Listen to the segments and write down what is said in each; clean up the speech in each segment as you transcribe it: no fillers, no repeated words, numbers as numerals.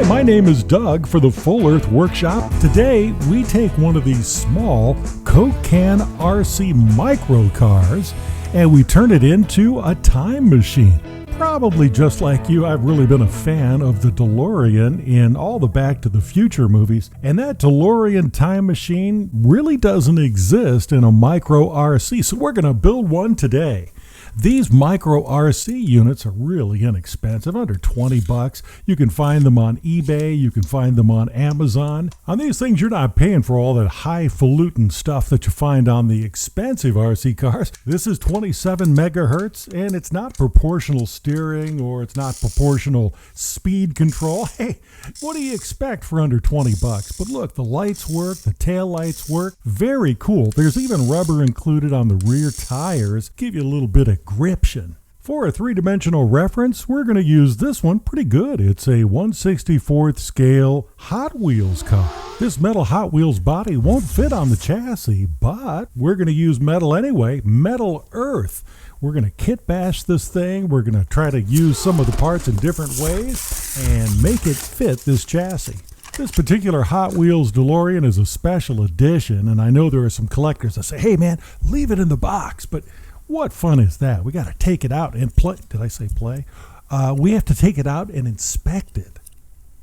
My name is Doug for the Full Earth Workshop. Today, we take one of these small Coke can RC micro cars and we turn it into a time machine. Probably just like you, I've really been a fan of the DeLorean in all the Back to the Future movies, and that DeLorean time machine really doesn't exist in a micro RC, so we're going to build one today. These micro RC units are really inexpensive, under 20 bucks. You can find them on eBay, you can find them on Amazon. On these things, you're not paying for all that highfalutin stuff that you find on the expensive RC cars. This is 27 megahertz, and it's not proportional steering or it's not proportional speed control. Hey, what do you expect for under 20 bucks? But look, the lights work, the tail lights work. Very cool. There's even rubber included on the rear tires, give you a little bit of gription. For a three-dimensional reference, we're going to use this one pretty good. It's a 1/64th scale Hot Wheels car. This metal Hot Wheels body won't fit on the chassis, but we're going to use metal anyway, Metal Earth. We're going to kit bash this thing. We're going to try to use some of the parts in different ways and make it fit this chassis. This particular Hot Wheels DeLorean is a special edition, and I know there are some collectors that say, hey man, leave it in the box, but what fun is that? We got to take it out and play. Did I say play? We have to take it out and inspect it.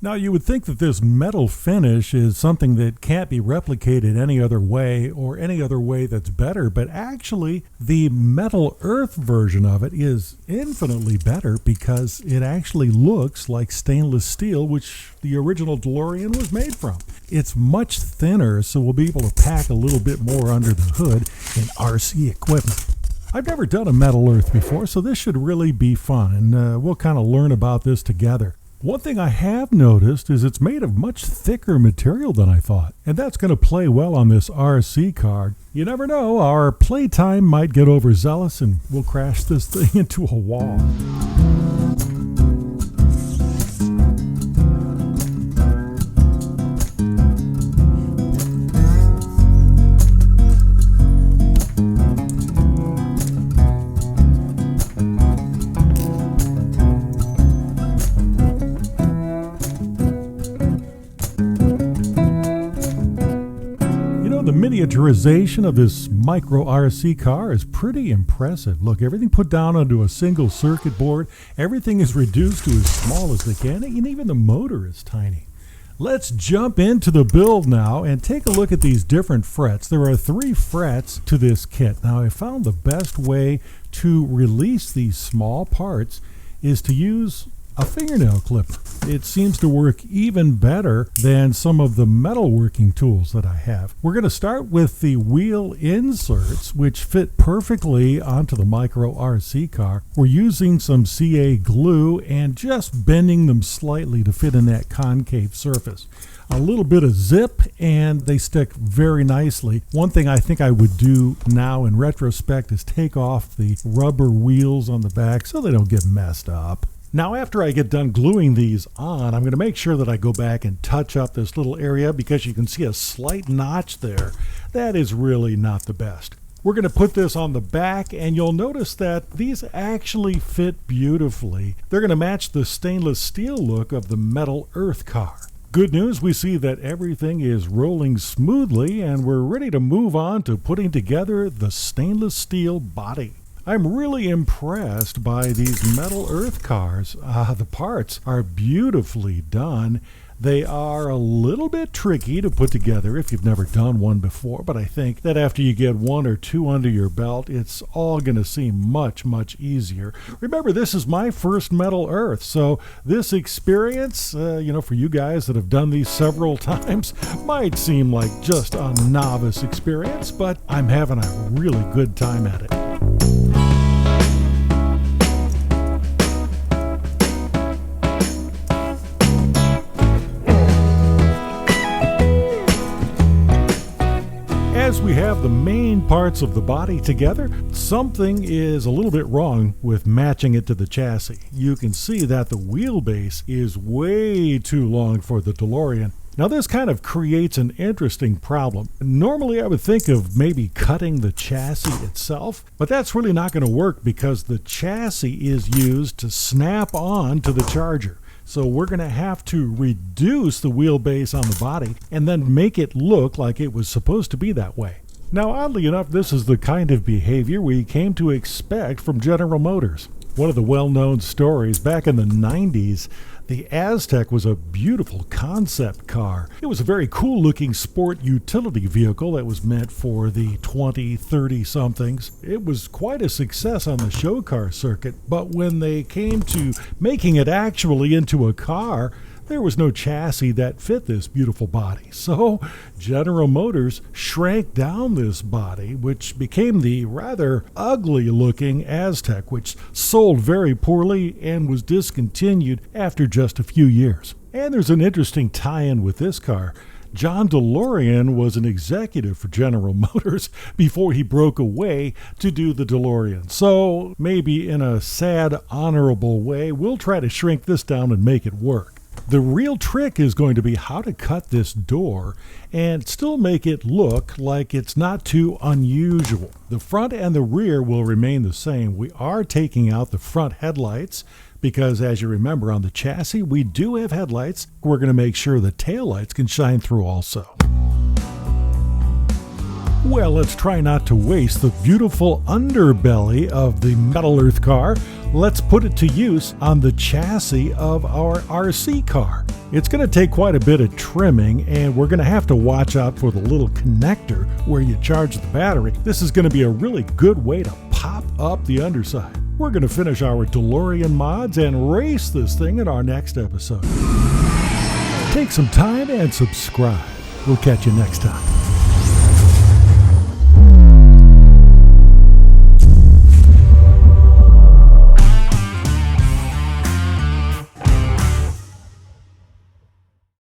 Now, you would think that this metal finish is something that can't be replicated any other way or any other way that's better, but actually the Metal Earth version of it is infinitely better because it actually looks like stainless steel, which the original DeLorean was made from. It's much thinner, so we'll be able to pack a little bit more under the hood in RC equipment. I've never done a Metal Earth before, so this should really be fun, and we'll kind of learn about this together. One thing I have noticed is it's made of much thicker material than I thought, and that's going to play well on this RC car. You never know, our playtime might get overzealous and we'll crash this thing into a wall. The miniaturization of this micro RC car is pretty impressive. Look, everything put down onto a single circuit board. Everything is reduced to as small as they can, and even the motor is tiny. Let's jump into the build now and take a look at these different frets. There are 3 frets to this kit. Now, I found the best way to release these small parts is to use a fingernail clipper. It seems to work even better than some of the metalworking tools that I have. We're going to start with the wheel inserts, which fit perfectly onto the micro RC car. We're using some CA glue and just bending them slightly to fit in that concave surface. A little bit of zip and they stick very nicely. One thing I think I would do now in retrospect is take off the rubber wheels on the back so they don't get messed up. Now, after I get done gluing these on, I'm going to make sure that I go back and touch up this little area because you can see a slight notch there. That is really not the best. We're going to put this on the back, and you'll notice that these actually fit beautifully. They're going to match the stainless steel look of the Metal Earth car. Good news, we see that everything is rolling smoothly, and we're ready to move on to putting together the stainless steel body. I'm really impressed by these Metal Earth cars. The parts are beautifully done. They are a little bit tricky to put together if you've never done one before, but I think that after you get 1 or 2 under your belt, it's all going to seem much, much easier. Remember, this is my first Metal Earth, so this experience, for you guys that have done these several times, might seem like just a novice experience, but I'm having a really good time at it. As we have the main parts of the body together, something is a little bit wrong with matching it to the chassis. You can see that the wheelbase is way too long for the DeLorean. Now this kind of creates an interesting problem. Normally I would think of maybe cutting the chassis itself, but that's really not going to work because the chassis is used to snap on to the Charger. So we're going to have to reduce the wheelbase on the body and then make it look like it was supposed to be that way. Now, oddly enough, this is the kind of behavior we came to expect from General Motors. One of the well-known stories back in the 90s, the Aztek was a beautiful concept car. It was a very cool-looking sport utility vehicle that was meant for the 20, 30-somethings. It was quite a success on the show car circuit, but when they came to making it actually into a car, there was no chassis that fit this beautiful body. So General Motors shrank down this body, which became the rather ugly-looking Aztek, which sold very poorly and was discontinued after just a few years. And there's an interesting tie-in with this car. John DeLorean was an executive for General Motors before he broke away to do the DeLorean. So maybe in a sad, honorable way, we'll try to shrink this down and make it work. The real trick is going to be how to cut this door and still make it look like it's not too unusual. The front and the rear will remain the same. We are taking out the front headlights because, as you remember, on the chassis we do have headlights. We're going to make sure the taillights can shine through also. Well, let's try not to waste the beautiful underbelly of the Metal Earth car. Let's put it to use on the chassis of our RC car. It's going to take quite a bit of trimming, and we're going to have to watch out for the little connector where you charge the battery. This is going to be a really good way to pop up the underside. We're going to finish our DeLorean mods and race this thing in our next episode. Take some time and subscribe. We'll catch you next time.